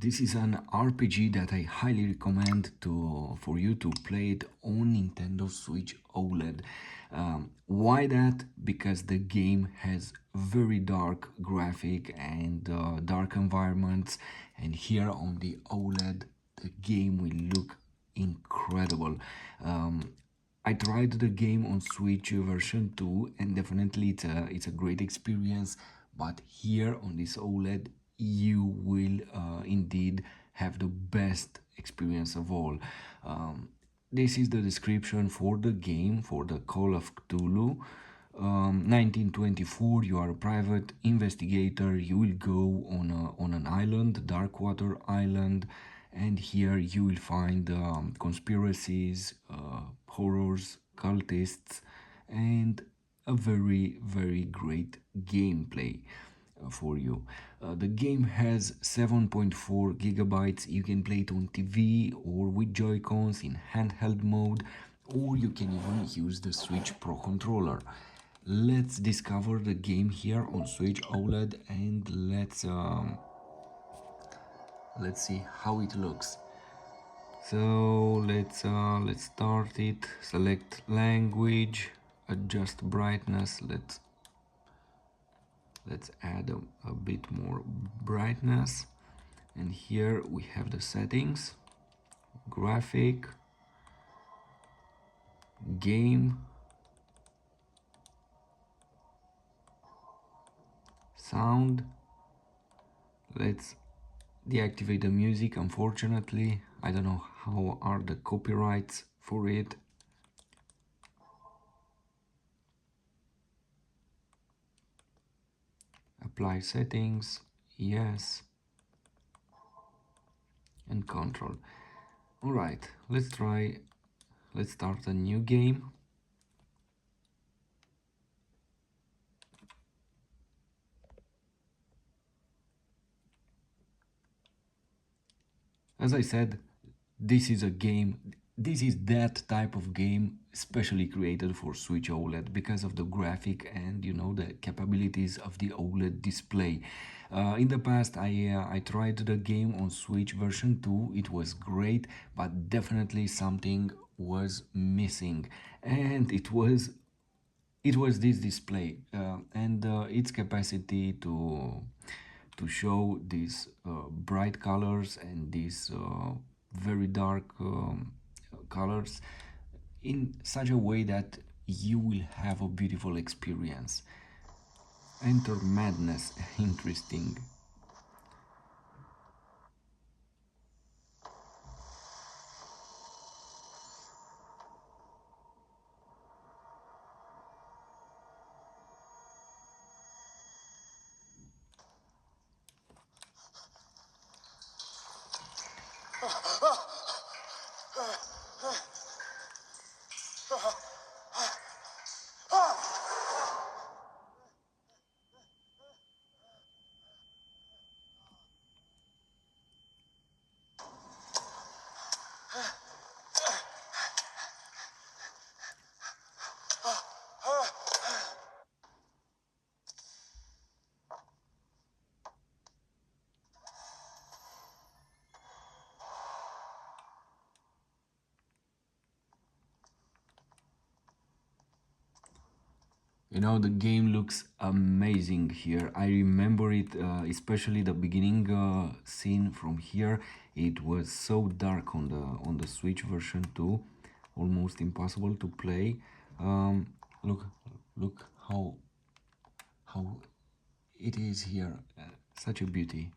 This is an RPG that I highly recommend for you to play it on Nintendo Switch OLED. Why that? Because the game has very dark graphic and dark environments, and here on the OLED, the game will look incredible. I tried the game on Switch version 2 and definitely it's a great experience, but here on this OLED you will indeed have the best experience of all. This is the description for the game, for the Call of Cthulhu. 1924, you are a private investigator. You will go on an island, Darkwater Island, and here you will find conspiracies, horrors, cultists, and a very, very great gameplay for you. The game has 7.4 gigabytes. You can play it on TV or with Joy-Cons in handheld mode, or you can even use the Switch Pro controller. Let's discover the game here on Switch OLED and let's see how it looks. So let's start it. Select language, adjust brightness. Let's add a bit more brightness, and here we have the settings: graphic, game, sound. Let's deactivate the music. Unfortunately, I don't know how are the copyrights for it. Apply settings, yes, and control. All right, let's start a new game. As I said, this is that type of game specially created for Switch OLED because of the graphic and the capabilities of the OLED display. In the past, I tried the game on Switch version 2. It was great, but definitely something was missing, and it was this display and its capacity to show these bright colors and these very dark colors in such a way that you will have a beautiful experience. Enter madness. Interesting. The game looks amazing here. I remember it, especially the beginning scene from here. It was so dark on the Switch version 2, almost impossible to play. Look, look how it is here. Such a beauty.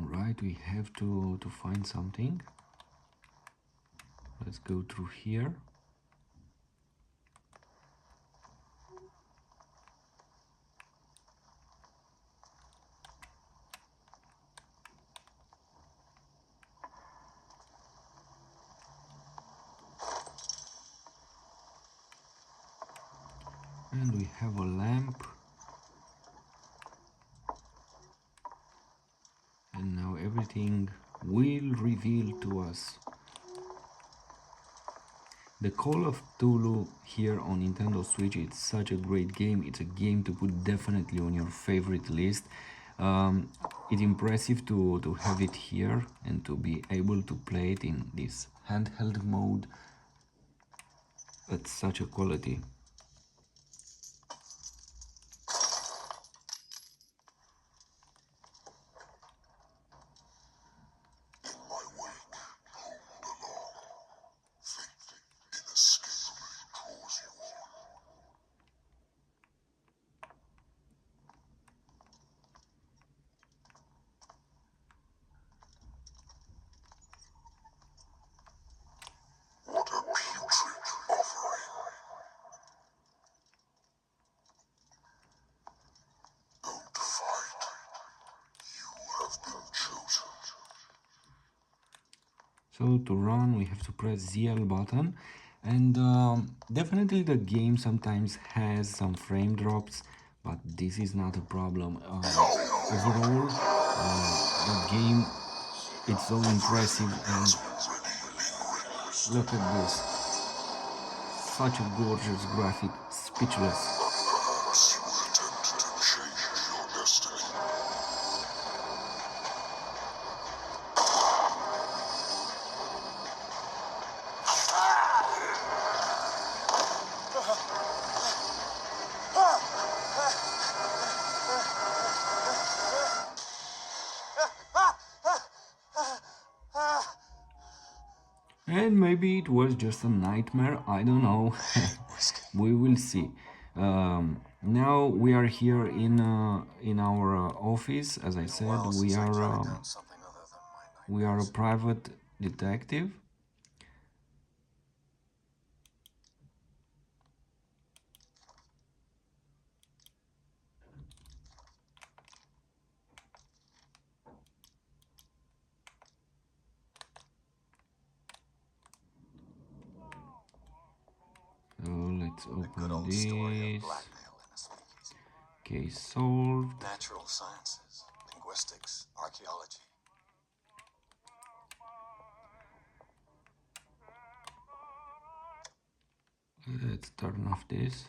Alright, we have to find something. Let's go through here. And we have a lamp. And now everything will reveal to us. The Call of Cthulhu here on Nintendo Switch, it's such a great game. It's a game to put definitely on your favorite list. Um, it's impressive to have it here and to be able to play it in this handheld mode at such a quality. So to run we have to press ZL button, and definitely the game sometimes has some frame drops, but this is not a problem. Overall, the game, it's so impressive, and look at this, such a gorgeous graphic, speechless. And maybe it was just a nightmare, I don't know. We will see. Now we are here in our office. As I said, we are a private detective. So let's open this. Case solved. Natural sciences, linguistics, archaeology. Let's turn off this.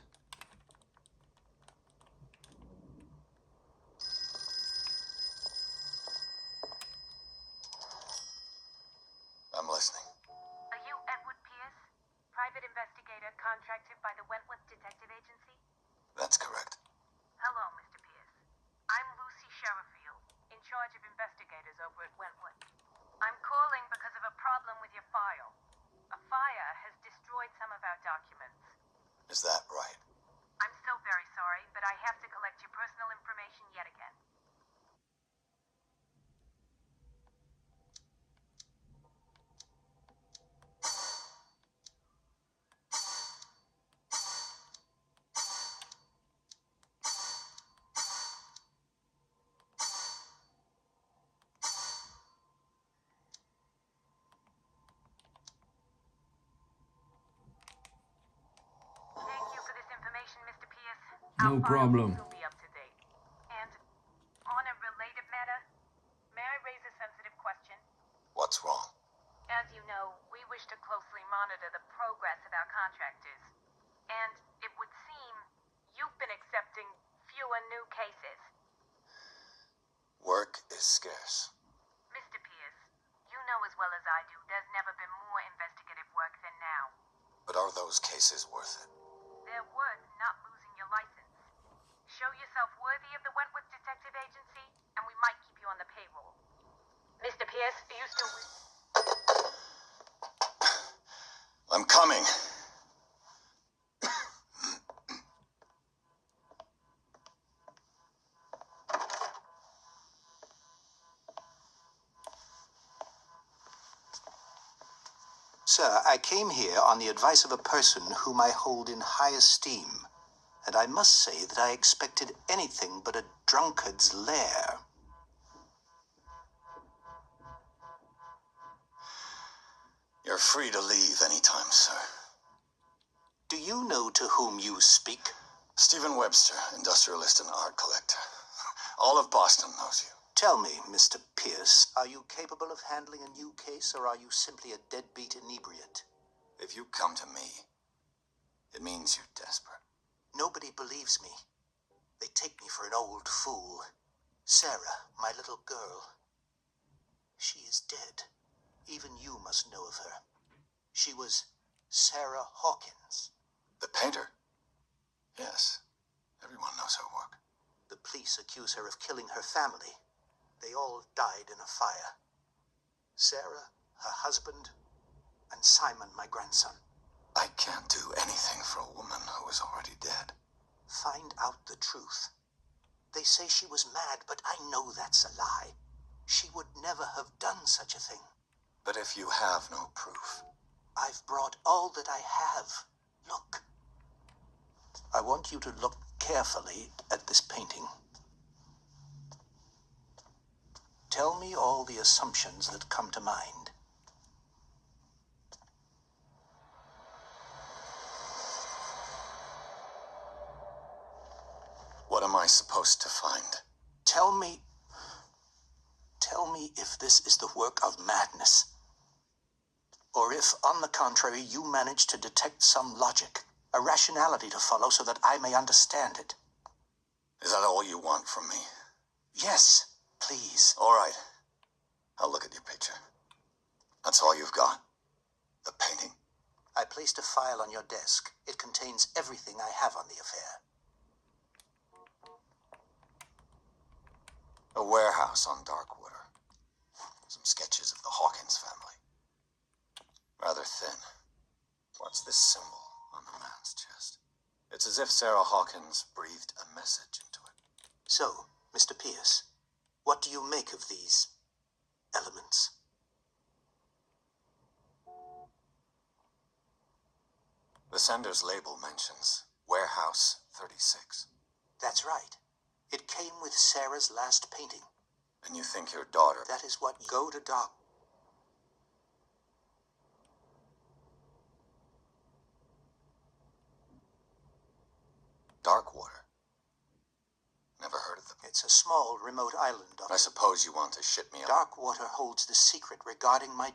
I'm listening. Are you Edward Pierce, private investigator contracted by the Wentworth Detective Agency? That's correct. Hello, Mr. Pierce. I'm Lucy Sherifield, in charge of investigators over at Wentworth. I'm calling because of a problem with your file. A fire has destroyed some of our documents. Is that right? I'm so very sorry, but I have to collect your personal information yet again. Thank you for this information, Mr. Pierce. No problem. Our files will be up to date. And on a related matter, may I raise a sensitive question? What's wrong? As you know, we wish to closely monitor the progress of our contractors. And it would seem you've been accepting fewer new cases. Work is scarce. Mr. Pierce, you know as well as I do there's never been more investigative work than now. But are those cases worth it? They're worth not losing your license. Show yourself worthy of the Wentworth Detective Agency, and we might keep you on the payroll. Mr. Pierce, are you still with... I'm coming. Sir, I came here on the advice of a person whom I hold in high esteem, and I must say that I expected anything but a drunkard's lair. You're free to leave anytime, sir. Do you know to whom you speak? Stephen Webster, industrialist and art collector. All of Boston knows you. Tell me, Mr. Pierce, are you capable of handling a new case, or are you simply a deadbeat inebriate? If you come to me, it means you're desperate. Nobody believes me. They take me for an old fool. Sarah, my little girl. She is dead. Even you must know of her. She was Sarah Hawkins. The painter? Yes. Everyone knows her work. The police accuse her of killing her family. They all died in a fire. Sarah, her husband, and Simon, my grandson. I can't do anything for a woman who is already dead. Find out the truth. They say she was mad, but I know that's a lie. She would never have done such a thing. But if you have no proof... I've brought all that I have. Look. I want you to look carefully at this painting. Tell me all the assumptions that come to mind. What am I supposed to find? Tell me if this is the work of madness. Or if, on the contrary, you manage to detect some logic, a rationality to follow so that I may understand it. Is that all you want from me? Yes, please. All right. I'll look at your picture. That's all you've got? The painting? I placed a file on your desk. It contains everything I have on the affair. A warehouse on Darkwater. Some sketches of the Hawkins family. Rather thin. What's this symbol on the man's chest? It's as if Sarah Hawkins breathed a message into it. So, Mr. Pierce, what do you make of these elements? The sender's label mentions Warehouse 36. That's right. It came with Sarah's last painting. And you think your daughter... That is what go to Dark. Darkwater? Never heard of them. It's a small, remote island I suppose you want to ship me up. Darkwater holds the secret regarding my...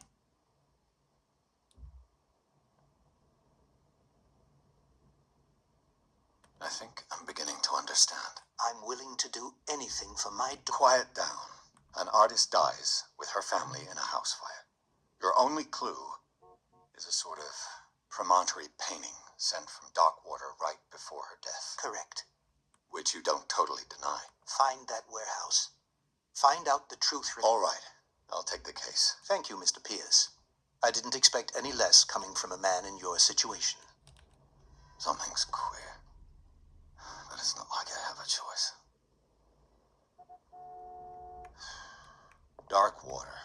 I think I'm beginning to understand. I'm willing to do anything for my... Quiet down. An artist dies with her family in a house fire. Your only clue is a sort of promontory painting sent from Darkwater right before her death. Correct. Which you don't totally deny. Find that warehouse. Find out the truth. All right. I'll take the case. Thank you, Mr. Pierce. I didn't expect any less coming from a man in your situation. Something's queer. But it's not like I have a choice. Darkwater.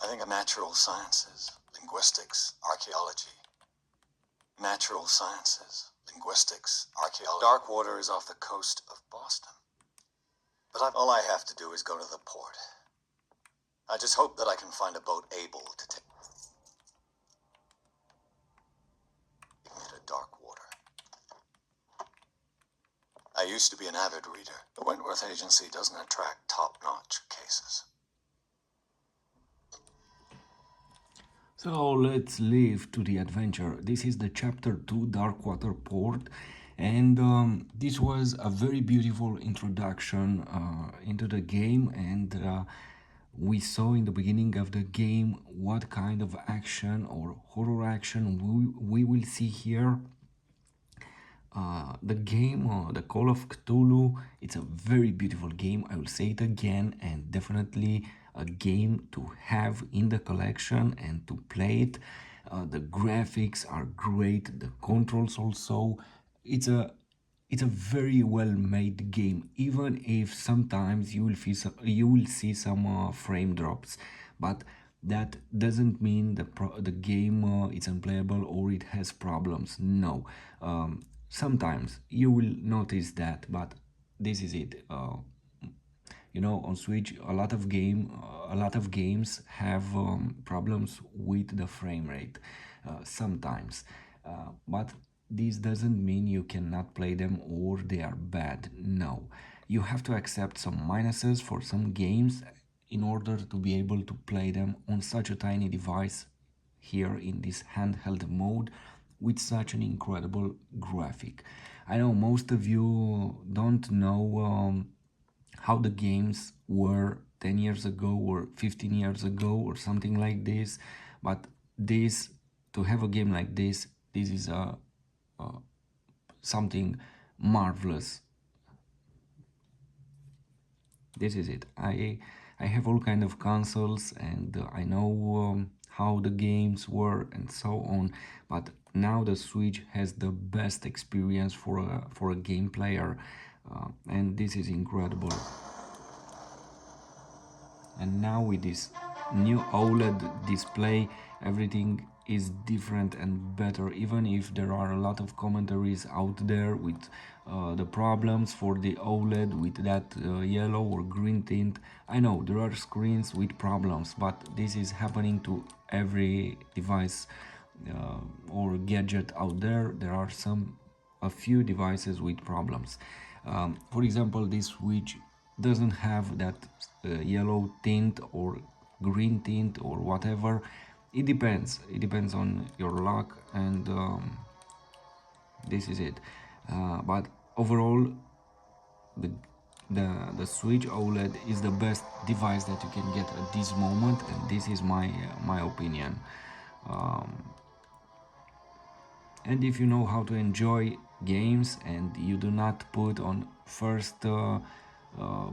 I think of natural sciences, linguistics, archaeology. Natural sciences, linguistics, archaeology. Darkwater is off the coast of Boston. But all I have to do is go to the port. I just hope that I can find a boat able to take me to Darkwater. I used to be an avid reader. The Wentworth Agency doesn't attract top-notch cases. So let's leave to the adventure. This is the chapter 2 Darkwater Port, and this was a very beautiful introduction into the game, and we saw in the beginning of the game what kind of action or horror action we will see here. The game, the Call of Cthulhu, it's a very beautiful game. I will say it again, and definitely a game to have in the collection and to play it. The graphics are great, the controls also. It's a very well made game, even if sometimes you will see some frame drops, but that doesn't mean the game is unplayable or it has problems. No, sometimes you will notice that, but this is it. You know, on Switch, a lot of games have problems with the frame rate sometimes, but this doesn't mean you cannot play them or they are bad. No, you have to accept some minuses for some games in order to be able to play them on such a tiny device here in this handheld mode with such an incredible graphic. I know most of you don't know how the games were 10 years ago or 15 years ago or something like this, but this, to have a game like this is something marvelous. This is it. I have all kind of consoles, and I know how the games were and so on, but now the Switch has the best experience for a game player, and this is incredible. And now with this new OLED display, everything is different and better, even if there are a lot of commentaries out there with the problems for the OLED with that yellow or green tint. I know there are screens with problems, but this is happening to every device or gadget out there. There are a few devices with problems. For example, this Switch doesn't have that yellow tint or green tint or whatever. It depends. It depends on your luck, and this is it. But overall, the the Switch OLED is the best device that you can get at this moment, and this is my opinion. And if you know how to enjoy games and you do not put on first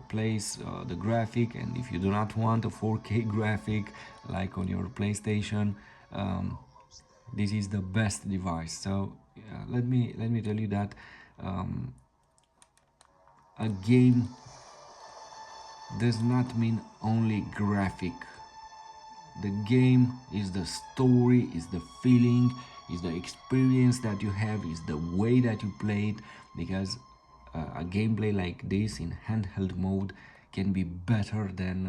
place the graphic, and if you do not want a 4K graphic like on your PlayStation, this is the best device. So let me tell you that a game does not mean only graphic. The game is the story, is the feeling, is the experience that you have, is the way that you play it, because a gameplay like this in handheld mode can be better than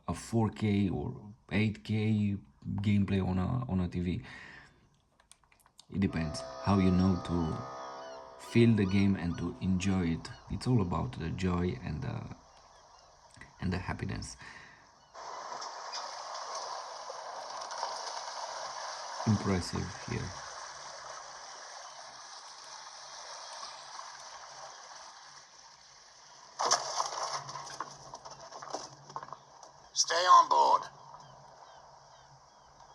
a 4K or 8K gameplay on a TV. It depends how you know to feel the game and to enjoy it. It's all about the joy and the happiness. Impressive here. Stay on board.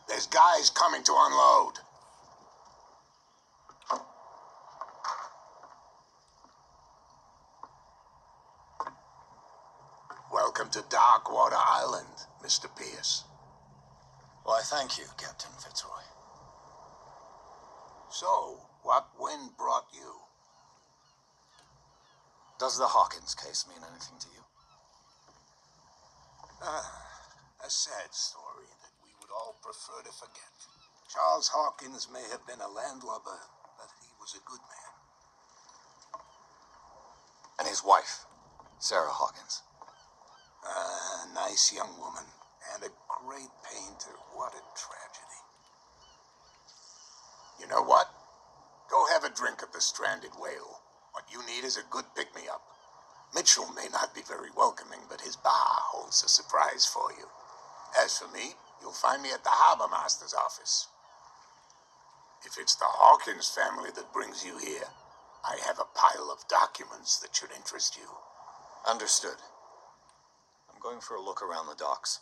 There's guys coming to unload. Welcome to Darkwater Island, Mr. Pierce. Why, thank you, Captain Fitzroy. So, what wind brought you? Does the Hawkins case mean anything to you? A sad story that we would all prefer to forget. Charles Hawkins may have been a landlubber, but he was a good man. And his wife, Sarah Hawkins. A nice young woman, and a great painter. What a tragedy. You know what? Go have a drink at the Stranded Whale. What you need is a good pick-me-up. Mitchell may not be very welcoming, but his bar holds a surprise for you. As for me, you'll find me at the Harbour Master's office. If it's the Hawkins family that brings you here, I have a pile of documents that should interest you. Understood. I'm going for a look around the docks.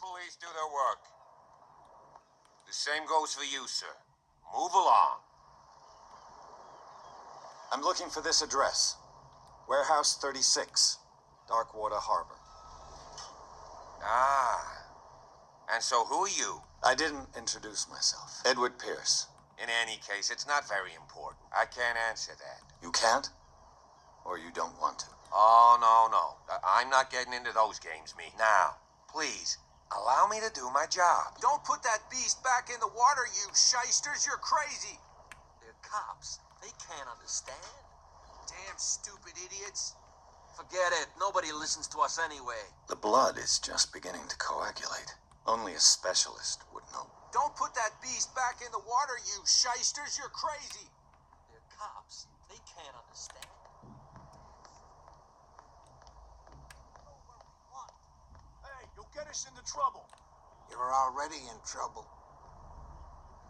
Police do their work. The same goes for you, sir. Move along. I'm looking for this address. Warehouse 36, Darkwater Harbour. Ah. And so who are you? I didn't introduce myself. Edward Pierce. In any case, it's not very important. I can't answer that. You can't? Or you don't want to? Oh, no. I'm not getting into those games, me. Now, please, allow me to do my job. Don't put that beast back in the water, you shysters. You're crazy. They're cops. They can't understand. Damn stupid idiots. Forget it. Nobody listens to us anyway. The blood is just beginning to coagulate. Only a specialist would know. Don't put that beast back in the water, you shysters. You're crazy. They're cops. They can't understand. Hey, you'll get us into trouble. You're already in trouble.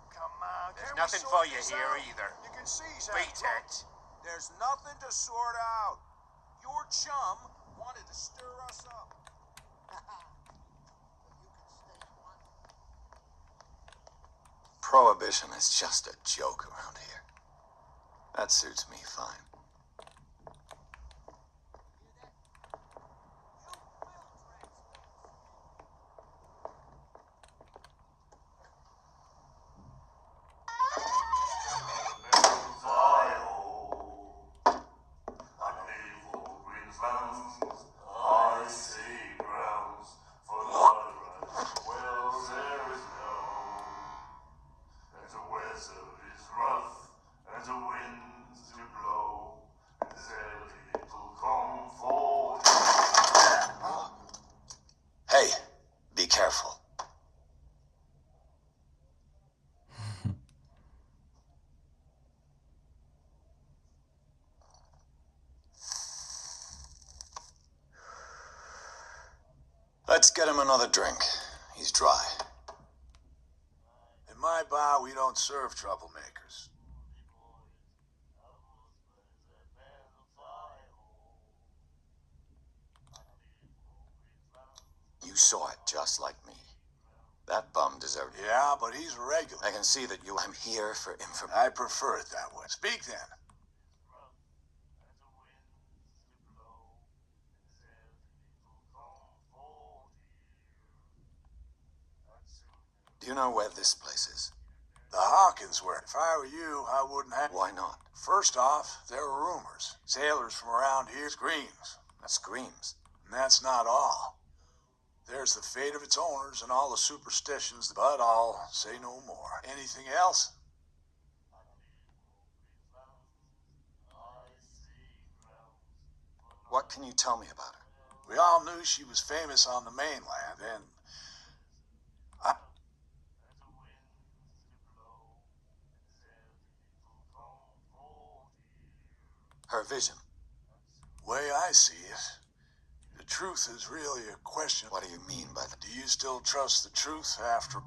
Come on, There's can't we nothing sort for you this here out? either. You can see, Beat it. There's nothing to sort out. Your chum wanted to stir us up. Prohibition is just a joke around here. That suits me fine. Hey, be careful. Let's get him another drink. He's dry. In my bar, we don't serve troublemakers. You saw it just like me. That bum deserved it. Yeah, but he's a regular. I can see that you... I'm here for information. I prefer it that way. Speak then. Do you know where this place is? The Hawkins were. If I were you, I wouldn't have... Why not? First off, there are rumors. Sailors from around here screams. Screams. And that's not all. There's the fate of its owners and all the superstitions, but I'll say no more. Anything else? What can you tell me about her? We all knew she was famous on the mainland, and Her vision. way I see it, the truth is really a question. What do you mean by that? Do you still trust the truth after...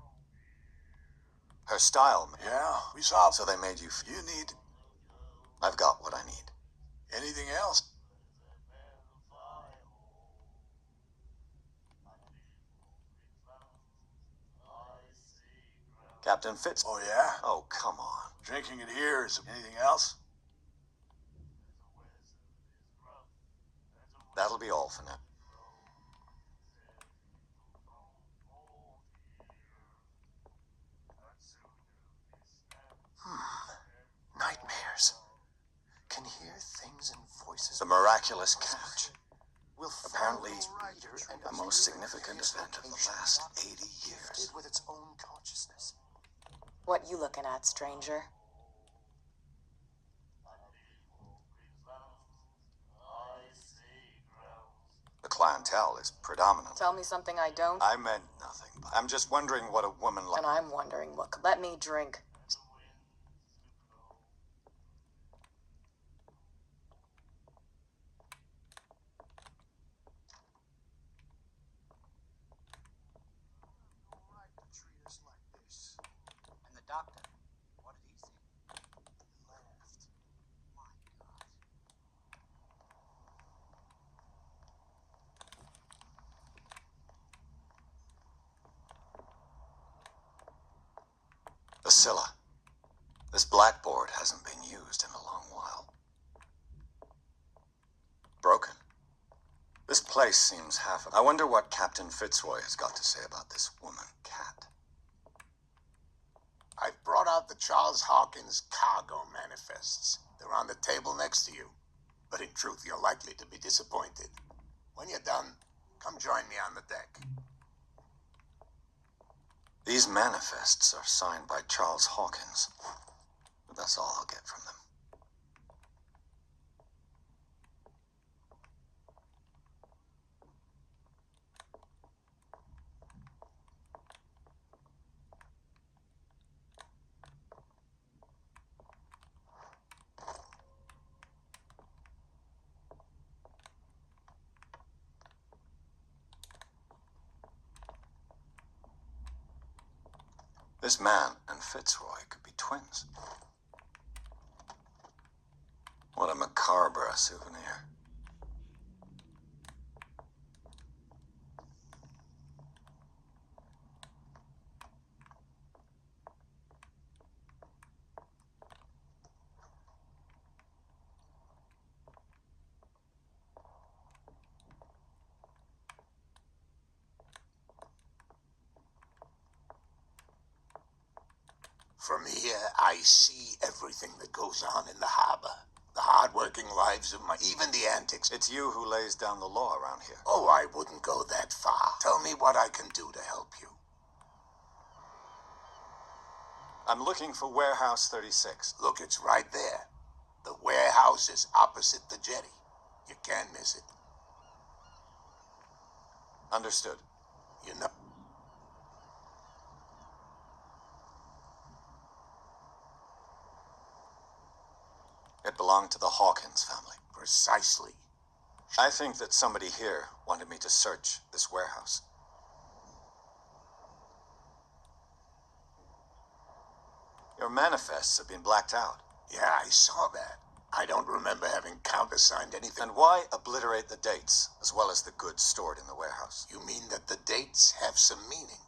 Her style. Yeah, we saw... So they made you... You need... I've got what I need. Anything else? Captain Fitz. Oh, yeah? Oh, come on. Drinking it here is... Anything else? That'll be all for now. Nightmares. Can hear things and voices. The miraculous catch. Apparently, the most significant event of the last 80 years. With its own consciousness. What you looking at, stranger? The clientele is predominant. Tell me something I don't, I meant nothing. I'm just wondering what a woman like... and I'm wondering what. Let me drink. And the doctor, what did he think? He laughed. My God. Basilla. This blackboard hasn't been used in a long while. Broken. This place seems half... I wonder what Captain Fitzroy has got to say about this woman, Cat. I've brought out the Charles Hawkins cargo manifests. They're on the table next to you. But in truth, you're likely to be disappointed. When you're done, come join me on the deck. These manifests are signed by Charles Hawkins. But that's all I'll get from them. This man and Fitzroy could be twins. What a macabre souvenir. From here, I see everything that goes on in the harbor. The hard-working lives of even the antics. It's you who lays down the law around here. Oh, I wouldn't go that far. Tell me what I can do to help you. I'm looking for Warehouse 36. Look, it's right there. The warehouse is opposite the jetty. You can't miss it. Understood. You know. It belonged to the Hawkins family. Precisely. I think that somebody here wanted me to search this warehouse. Your manifests have been blacked out. Yeah, I saw that. I don't remember having countersigned anything. And why obliterate the dates as well as the goods stored in the warehouse? You mean that the dates have some meaning?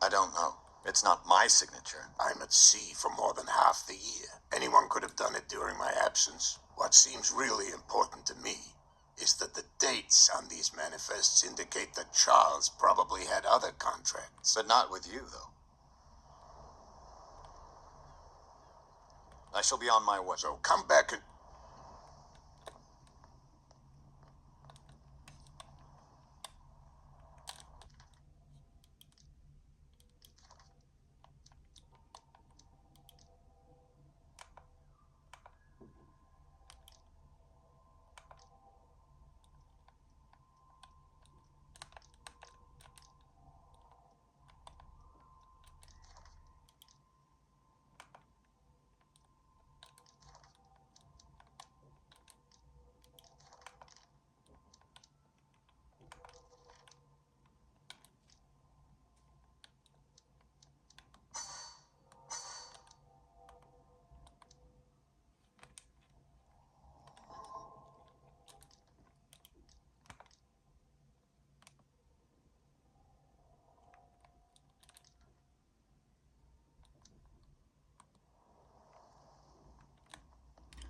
I don't know. It's not my signature. I'm at sea for more than half the year. Anyone could have done it during my absence. What seems really important to me is that the dates on these manifests indicate that Charles probably had other contracts. But not with you, though. I shall be on my way. So come back and...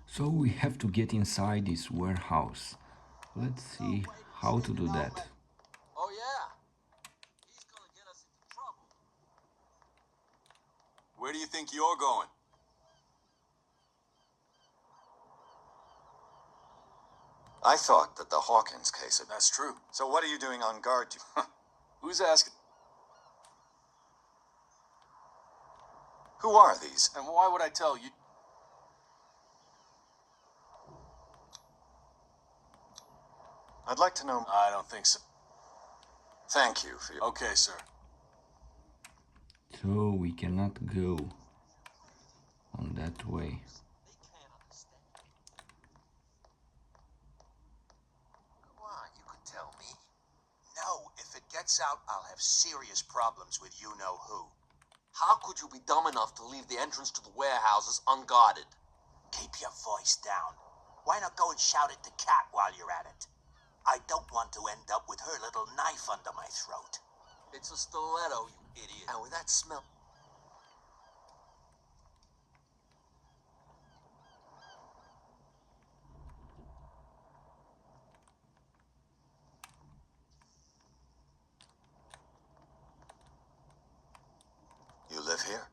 So we have to get inside this warehouse. Let's see how to do that. Oh, yeah. He's gonna get us into trouble. Where do you think you're going? I thought that the Hawkins case... That's true. So what are you doing on guard? Who's asking? Who are these? And why would I tell you? I'd like to know... I don't think so. Thank you for your... Okay, sir. So we cannot go on that way. They can't understand. Come on, you can tell me. No, if it gets out, I'll have serious problems with you-know-who. How could you be dumb enough to leave the entrance to the warehouses unguarded? Keep your voice down. Why not go and shout at the cat while you're at it? I don't want to end up with her little knife under my throat. It's a stiletto, you idiot. And with that smell... You live here?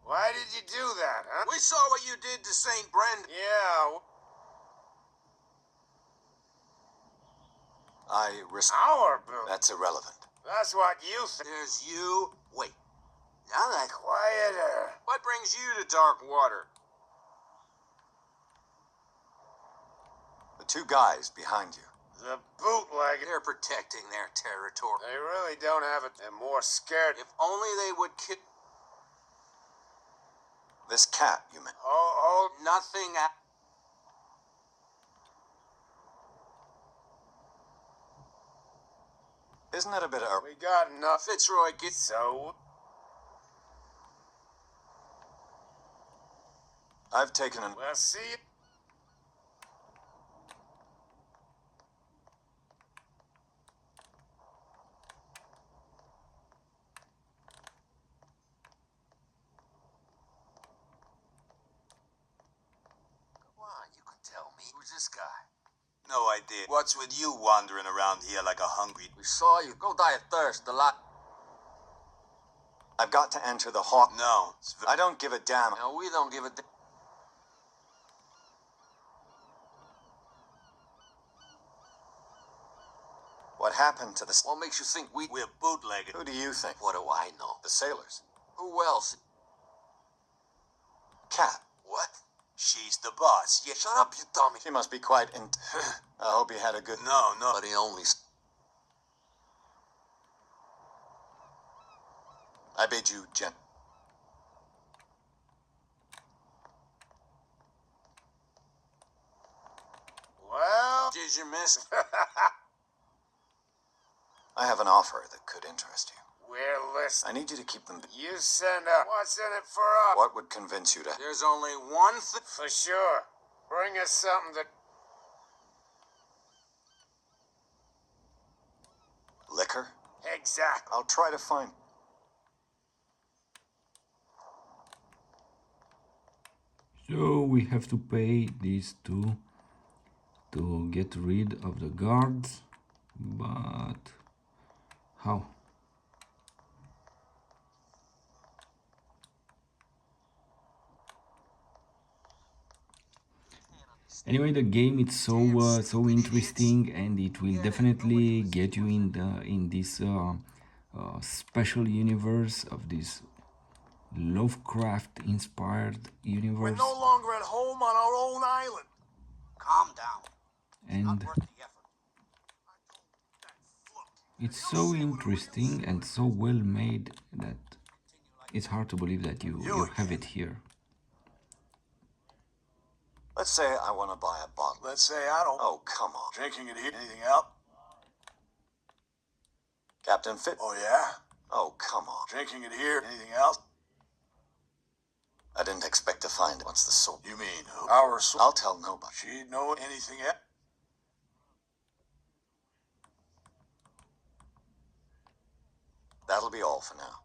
Why did you do that, huh? We saw what you did to St. Brendan. Yeah, I risk... our building. That's irrelevant. That's what you think. There's you. Wait. Now that quieter. What brings you to dark water? The two guys behind you. The bootlegger. They're protecting their territory. They really don't have it. They're more scared. If only they would kill... This cat, you meant. Oh, Nothing... Isn't it a bit of... We got enough. Fitzroy, get so. I've taken an... Well, see you. Come on, you can tell me. Who's this guy? No idea. What's with you wandering around here like a hungry... We saw you. Go die of thirst. The lot. I've got to enter the hall. No. I don't give a damn. Now, we don't give a damn. What happened to the... What makes you think we... We're bootleggers. Who do you think? What do I know? The sailors. Who else? Cat. What? She's the boss. Yeah. Shut up, you dummy. She must be quite I hope he had a good... No. But he only... I bid you, Jen. Well, did you miss? I have an offer that could interest you. We're listening. I need you to keep them... You send up. What's in it for us? What would convince you to... There's only one thing. For sure. Bring us something that... Liquor? Exactly. I'll try to find... So we have to pay these two to get rid of the guards, but how? Anyway, the game is so interesting, and it will definitely get you in this special universe of this Lovecraft-inspired universe. We're no longer at home on our own island. Calm down. And Not worth the effort. it's so interesting and so well made that it's hard to believe that you have it here. Let's say I want to buy a bottle. Let's say I don't. Oh, come on. Drinking it here. Anything else? Captain Fit. Oh, yeah? Oh, come on. Drinking it here. Anything else? I didn't expect to find it. What's the soul? You mean who? Our soul? I'll tell nobody. She'd know anything else? That'll be all for now.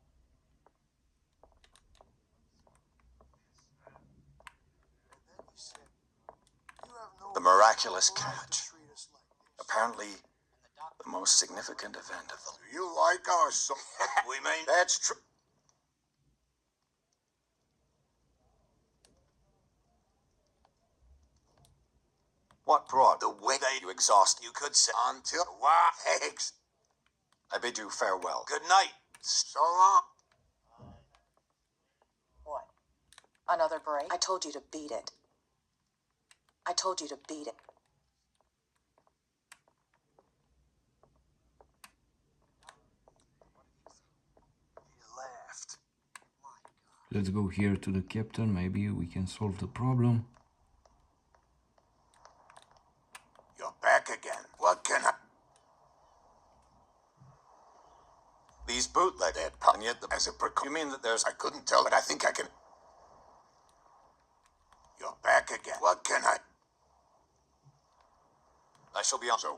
The miraculous catch. Apparently, the most significant event of the... Do you like our soul? We mean... That's true. What brought The way you exhaust, you could say, until... Why, eggs. I bid you farewell. Good night. So long. What? Another break? I told you to beat it. I told you to beat it. He laughed. Let's go here to the captain, maybe we can solve the problem. You're back again. What can I... These bootleg dead, and yet as a precaution. You mean that there's... I couldn't tell, but I think I can... You're back again. What can I... I shall be on... So...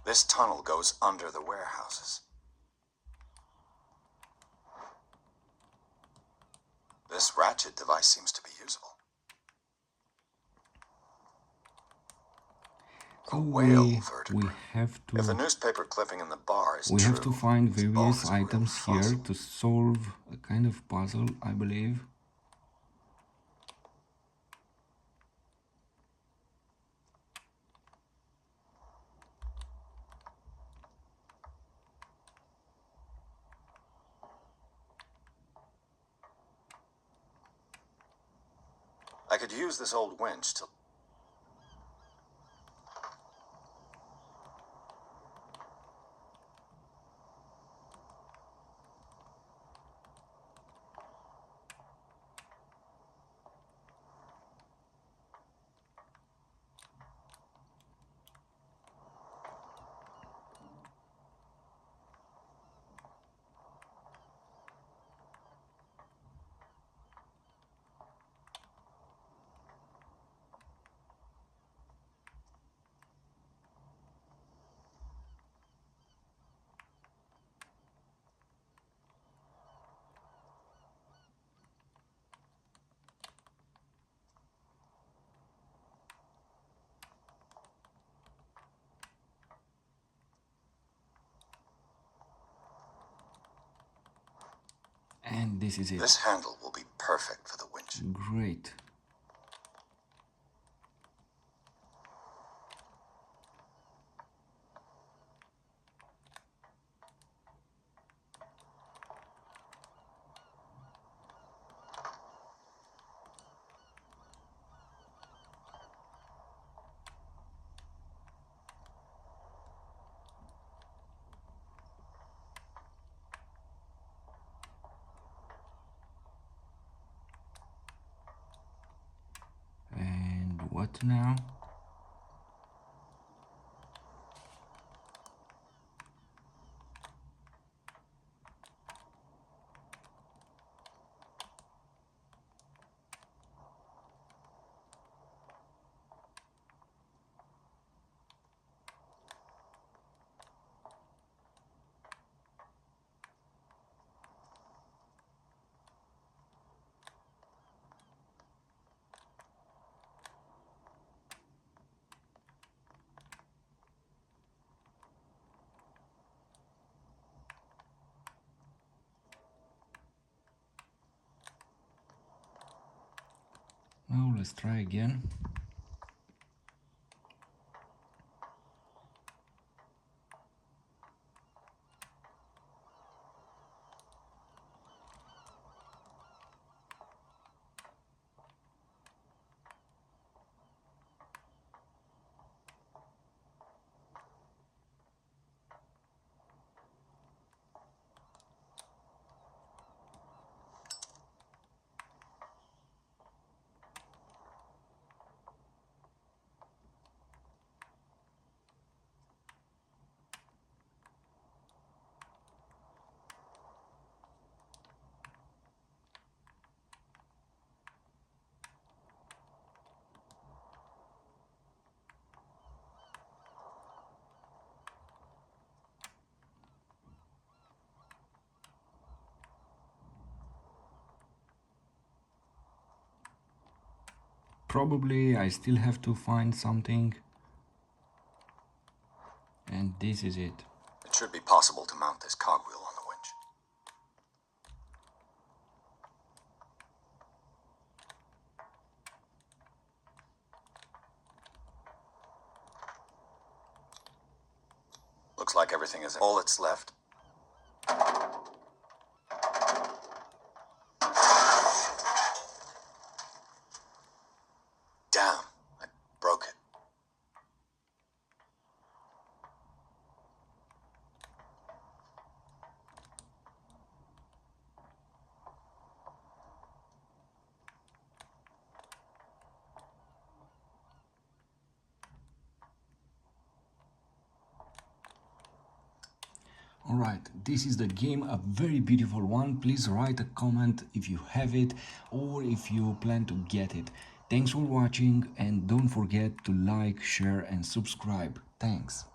This tunnel goes under the warehouses. This ratchet device seems to be usable. So whale we vertebrae. have If the to newspaper clipping in the bar is we true, have to find it's various always a real items here fossil. to solve a kind of puzzle, I believe. I could use this old winch to... And this is it. This handle will be perfect for the winch. Great. And what now? Now let's try again. Probably I still have to find something. And this is it. It should be possible to mount this cogwheel on the winch. Looks like everything is all that's left. Damn, I broke it. Alright, this is the game, a very beautiful one. Please write a comment if you have it or if you plan to get it. Thanks for watching and don't forget to like, share and subscribe. Thanks.